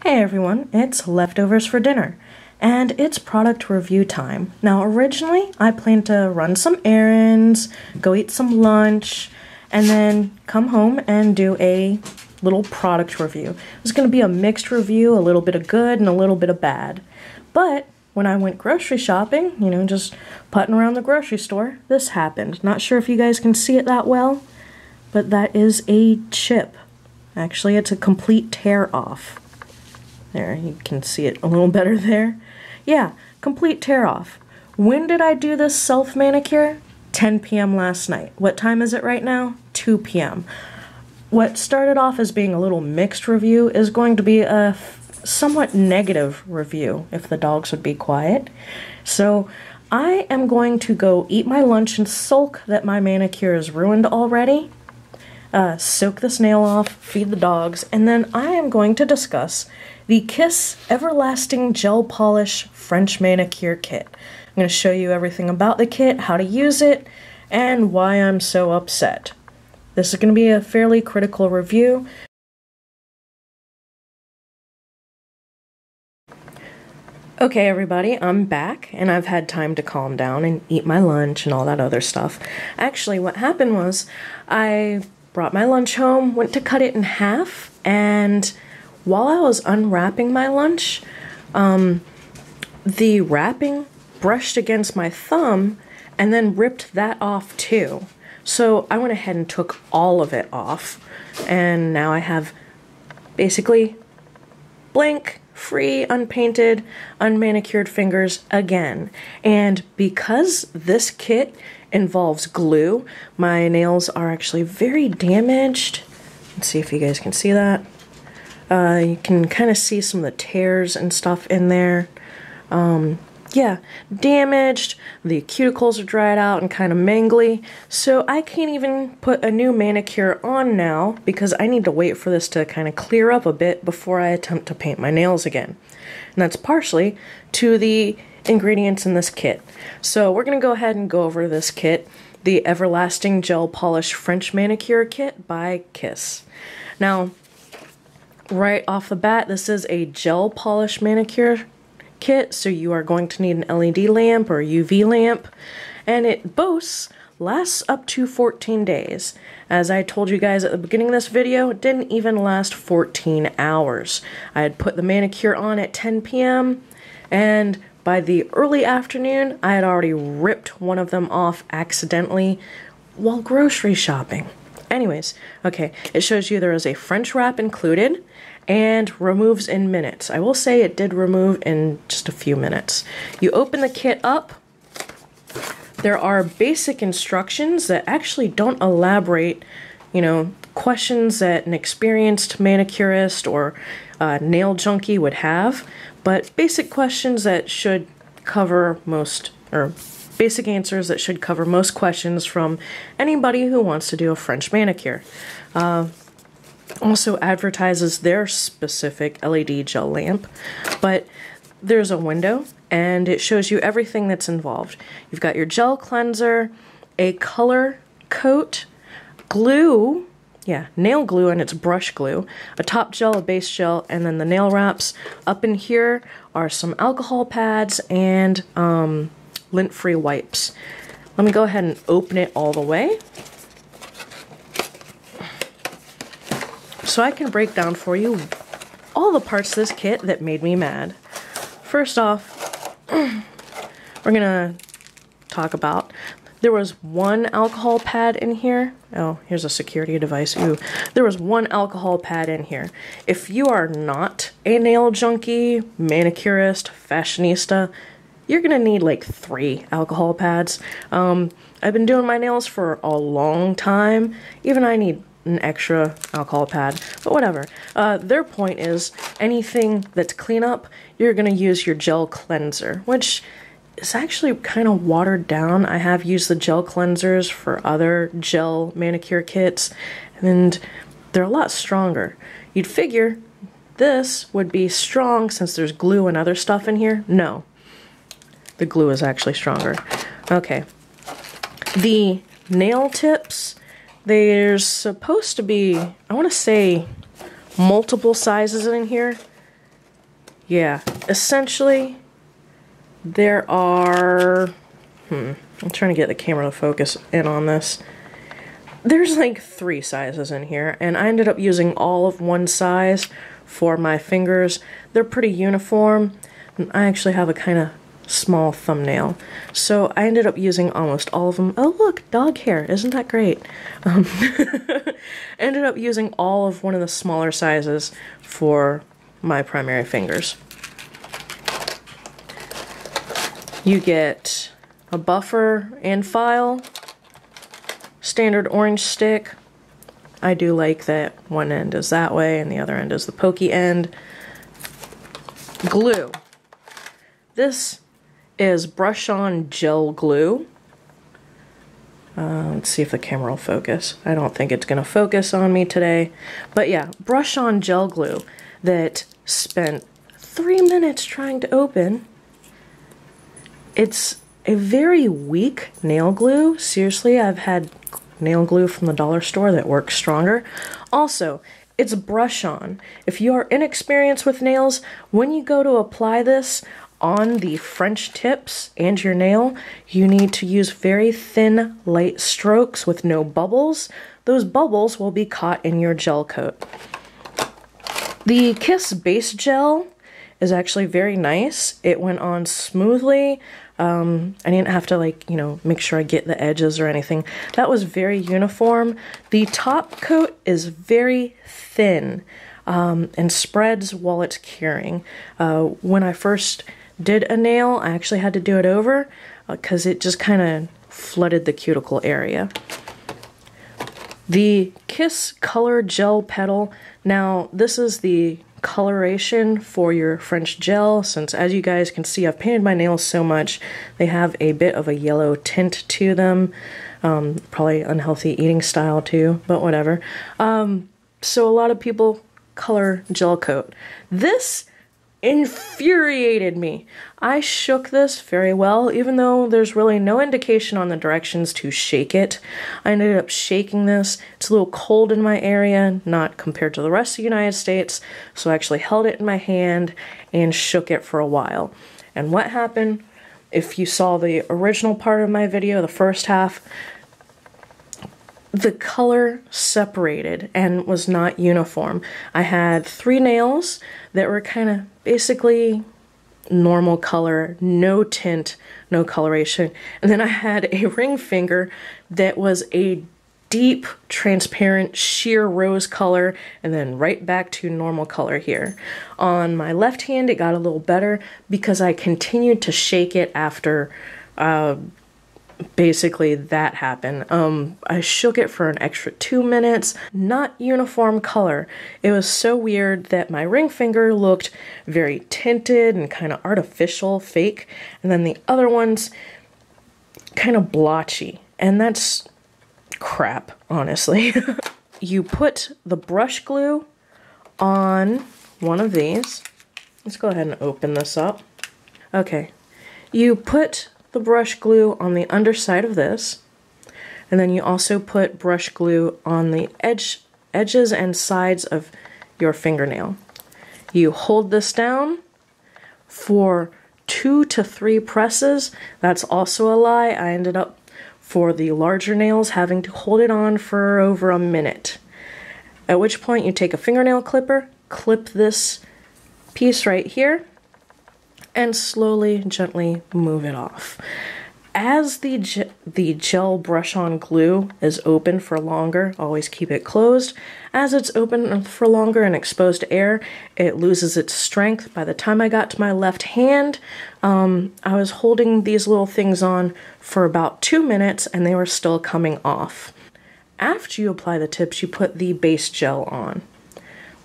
Hey everyone, it's leftovers for dinner, and it's product review time. Now originally I planned to run some errands, go eat some lunch, and then come home and do a little product review. It was going to be a mixed review, a little bit of good and a little bit of bad. But when I went grocery shopping, just putting around the grocery store, this happened. Not sure if you guys can see it that well, but that is a chip. Actually, it's a complete tear off. There, you can see it a little better there. Yeah, complete tear off. When did I do this self manicure? 10 p.m. last night. What time is it right now? 2 p.m. What started off as being a little mixed review is going to be a somewhat negative review, if the dogs would be quiet. So I am going to go eat my lunch and sulk that my manicure is ruined already. Soak this nail off, feed the dogs, and then I am going to discuss the Kiss Everlasting Gel Polish French Manicure Kit. I'm going to show you everything about the kit, how to use it, and why I'm so upset. This is going to be a fairly critical review. Okay everybody, I'm back, and I've had time to calm down and eat my lunch and all that other stuff. Actually, what happened was, I brought my lunch home, went to cut it in half, and while I was unwrapping my lunch, the wrapping brushed against my thumb and then ripped that off too. So I went ahead and took all of it off, and now I have basically blank, free, unpainted, unmanicured fingers again. And because this kit involves glue, my nails are actually very damaged. Let's see if you guys can see that. You can kind of see some of the tears and stuff in there. Yeah, damaged. The cuticles are dried out and kind of mangly. So I can't even put a new manicure on now because I need to wait for this to kind of clear up a bit before I attempt to paint my nails again. And that's partially to the ingredients in this kit. So we're going to go ahead and go over this kit, the Everlasting Gel Polish French Manicure Kit by Kiss. Now, right off the bat, this is a gel polish manicure kit, so you are going to need an LED lamp or UV lamp, and it boasts lasts up to 14 days. As I told you guys at the beginning of this video, it didn't even last 14 hours. I had put the manicure on at 10 p.m. and by the early afternoon, I had already ripped one of them off accidentally while grocery shopping. Anyways, okay, it shows you there is a French wrap included and removes in minutes. I will say it did remove in just a few minutes. You open the kit up. There are basic instructions that actually don't elaborate, questions that an experienced manicurist or nail junkie would have, but basic questions that should cover most, or basic answers that should cover most questions from anybody who wants to do a French manicure. Also advertises their specific LED gel lamp, but there's a window and it shows you everything that's involved. You've got your gel cleanser, a color coat, glue, nail glue, and it's brush glue, a top gel, a base gel, and then the nail wraps. Up in here are some alcohol pads and lint-free wipes. Let me go ahead and open it all the way so I can break down for you all the parts of this kit that made me mad. First off, we're gonna talk about, there was one alcohol pad in here. Oh, here's a security device. Ooh, there was one alcohol pad in here. If you are not a nail junkie, manicurist, fashionista, you're gonna need like 3 alcohol pads. I've been doing my nails for a long time. Even I need an extra alcohol pad, but whatever. Their point is, anything that's cleanup, you're gonna use your gel cleanser, which is actually kind of watered down. I have used the gel cleansers for other gel manicure kits, and they're a lot stronger. You'd figure this would be strong since there's glue and other stuff in here. No. The glue is actually stronger. Okay. The nail tips, there's supposed to be, I want to say, multiple sizes in here. yeah, essentially there are, I'm trying to get the camera to focus in on this. There's like 3 sizes in here, and I ended up using all of one size for my fingers. They're pretty uniform, and I actually have a kind of small thumbnail, so I ended up using almost all of them. Oh look, dog hair, isn't that great? Ended up using all of one of the smaller sizes for my primary fingers. You get a buffer and file, standard orange stick. I do like that one end is that way and the other end is the pokey end. Glue. This is brush-on gel glue. Let's see if the camera will focus. I don't think it's gonna focus on me today. But yeah, brush-on gel glue that spent 3 minutes trying to open. It's a very weak nail glue. Seriously, I've had nail glue from the dollar store that works stronger. Also, it's brush-on. If you are inexperienced with nails, when you go to apply this on the French tips and your nail, you need to use very thin, light strokes with no bubbles. Those bubbles will be caught in your gel coat. The Kiss Base Gel is actually very nice. It went on smoothly. I didn't have to, like, you know, make sure I get the edges or anything. That was very uniform. The top coat is very thin and spreads while it's curing. When I first did a nail, I actually had to do it over because it just kind of flooded the cuticle area. The Kiss Color Gel Petal. Now, this is the coloration for your French gel, since as you guys can see, I've painted my nails so much, they have a bit of a yellow tint to them. Probably unhealthy eating style too, but whatever. So a lot of people color gel coat. This infuriated me. I shook this very well, even though there's really no indication on the directions to shake it. I ended up shaking this. It's a little cold in my area, not compared to the rest of the United States, so I actually held it in my hand and shook it for a while. And what happened, if you saw the original part of my video, the first half, the color separated and was not uniform. I had 3 nails that were kind of basically normal color, no tint, no coloration. And then I had a ring finger that was a deep, transparent, sheer rose color, and then right back to normal color here. On my left hand, it got a little better because I continued to shake it after basically that happened. I shook it for an extra 2 minutes. Not uniform color. It was so weird that my ring finger looked very tinted and kind of artificial, fake, and then the other ones kind of blotchy, and that's crap, honestly. You put the brush glue on one of these. Let's go ahead and open this up. Okay, you put the brush glue on the underside of this, and then you also put brush glue on the edges and sides of your fingernail. You hold this down for 2 to 3 presses. That's also a lie. I ended up, for the larger nails, having to hold it on for over a minute. At which point you take a fingernail clipper, clip this piece right here, and slowly, gently move it off. As the gel brush-on glue is open for longer, always keep it closed. As it's open for longer and exposed to air, it loses its strength. By the time I got to my left hand, I was holding these little things on for about 2 minutes and they were still coming off. After you apply the tips, you put the base gel on.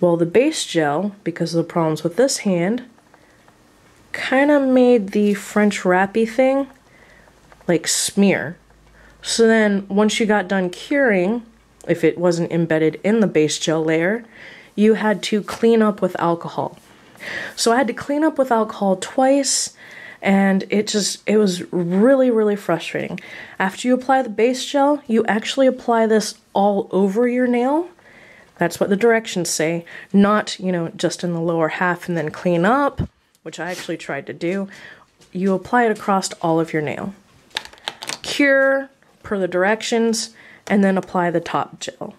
Well, the base gel, because of the problems with this hand, kind of made the French wrappy thing like smear. So then once you got done curing, if it wasn't embedded in the base gel layer, you had to clean up with alcohol. So I had to clean up with alcohol twice, and it was really, really frustrating. After you apply the base gel, you actually apply this all over your nail. That's what the directions say, not, you know, just in the lower half and then clean up. which I actually tried to do, you apply it across all of your nail. Cure per the directions, and then apply the top gel.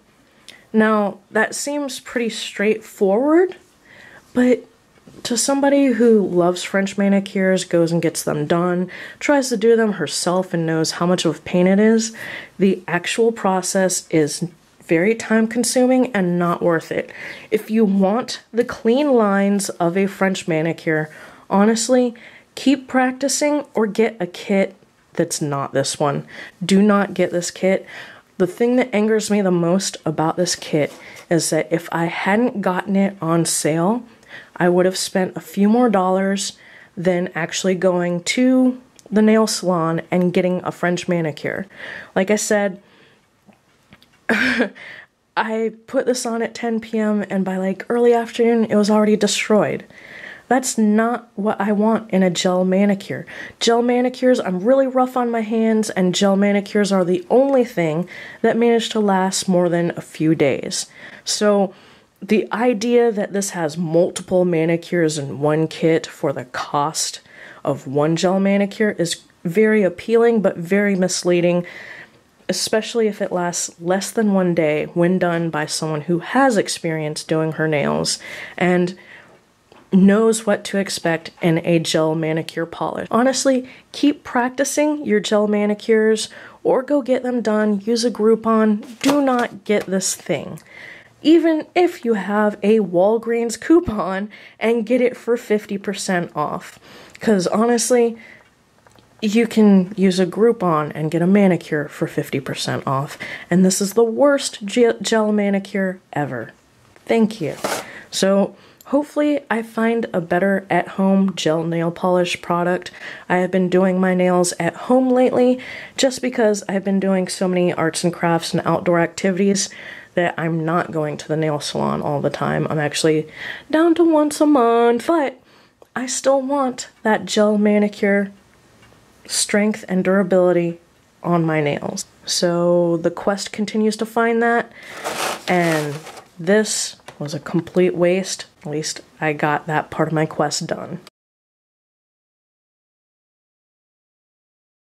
Now, that seems pretty straightforward, but to somebody who loves French manicures, goes and gets them done, tries to do them herself and knows how much of a pain it is, the actual process is very time consuming and not worth it. If you want the clean lines of a French manicure, honestly, keep practicing or get a kit that's not this one. Do not get this kit. The thing that angers me the most about this kit is that if I hadn't gotten it on sale, I would have spent a few more dollars than actually going to the nail salon and getting a French manicure. Like I said, I put this on at 10 p.m. and by like early afternoon, it was already destroyed. That's not what I want in a gel manicure. Gel manicures, I'm really rough on my hands, and gel manicures are the only thing that manage to last more than a few days. So the idea that this has multiple manicures in one kit for the cost of one gel manicure is very appealing, but very misleading, especially if it lasts less than one day when done by someone who has experience doing her nails and knows what to expect in a gel manicure polish. Honestly, keep practicing your gel manicures or go get them done. Use a Groupon. Do not get this thing. Even if you have a Walgreens coupon and get it for 50% off. Because honestly, you can use a Groupon and get a manicure for 50% off. And this is the worst gel manicure ever. Thank you. So hopefully I find a better at-home gel nail polish product. I have been doing my nails at home lately just because I've been doing so many arts and crafts and outdoor activities that I'm not going to the nail salon all the time. I'm actually down to once a month, but I still want that gel manicure strength and durability on my nails. So the quest continues to find that, and this was a complete waste. At least I got that part of my quest done.